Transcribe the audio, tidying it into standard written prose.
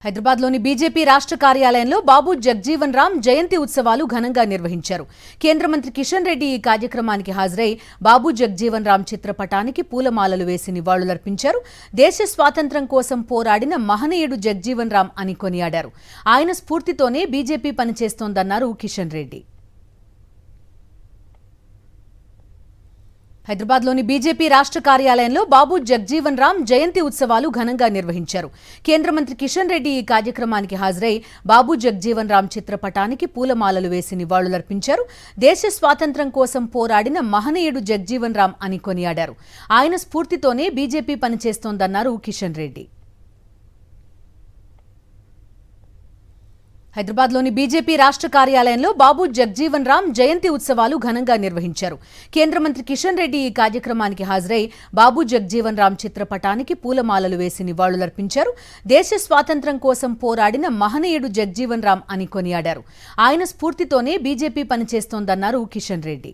హైదరాబాద్లోని బీజేపీ రాష్ట్ర కార్యాలయంలో బాబు జగ్జీవన్ రామ్ జయంతి ఉత్సవాలు ఘనంగా నిర్వహించారు. కేంద్ర మంత్రి కిషన్ రెడ్డి ఈ కార్యక్రమానికి హాజరై బాబు జగ్జీవన్ రామ్ చిత్రపటానికి పూలమాలలు వేసి నివాళులర్పించారు. దేశ స్వాతంత్ర్యం కోసం పోరాడిన మహనీయుడు జగ్జీవన్ రామ్ అని కొనియాడారు. ఆయన స్ఫూర్తితోనే బీజేపీ పనిచేస్తోందన్నారు కిషన్ రెడ్డి. హైదరాబాద్లోని బీజేపీ రాష్ట్ర కార్యాలయంలో బాబు జగ్జీవన్ రామ్ జయంతి ఉత్సవాలు ఘనంగా నిర్వహించారు. కేంద్ర మంత్రి కిషన్ రెడ్డి ఈ కార్యక్రమానికి హాజరై బాబు జగ్జీవన్ రామ్ చిత్రపటానికి పూలమాలలు వేసి నివాళులర్పించారు. దేశ స్వాతంత్ర్యం కోసం పోరాడిన మహనీయుడు జగ్జీవన్ రామ్ అని కొనియాడారు. ఆయన స్ఫూర్తితోనే బీజేపీ పనిచేస్తోందన్నారు కిషన్ రెడ్డి. హైదరాబాద్లోని బీజేపీ రాష్ట్ర కార్యాలయంలో బాబు జగ్జీవన్ రామ్ జయంతి ఉత్సవాలు ఘనంగా నిర్వహించారు. కేంద్ర మంత్రి కిషన్ రెడ్డి ఈ కార్యక్రమానికి హాజరై బాబు జగ్జీవన్ రామ్ చిత్రపటానికి పూలమాలలు వేసి నివాళులర్పించారు. దేశ స్వాతంత్ర్యం కోసం పోరాడిన మహనీయుడు జగ్జీవన్ రామ్ అని కొనియాడారు. ఆయన స్ఫూర్తితోనే బీజేపీ పనిచేస్తోందన్నారు కిషన్ రెడ్డి.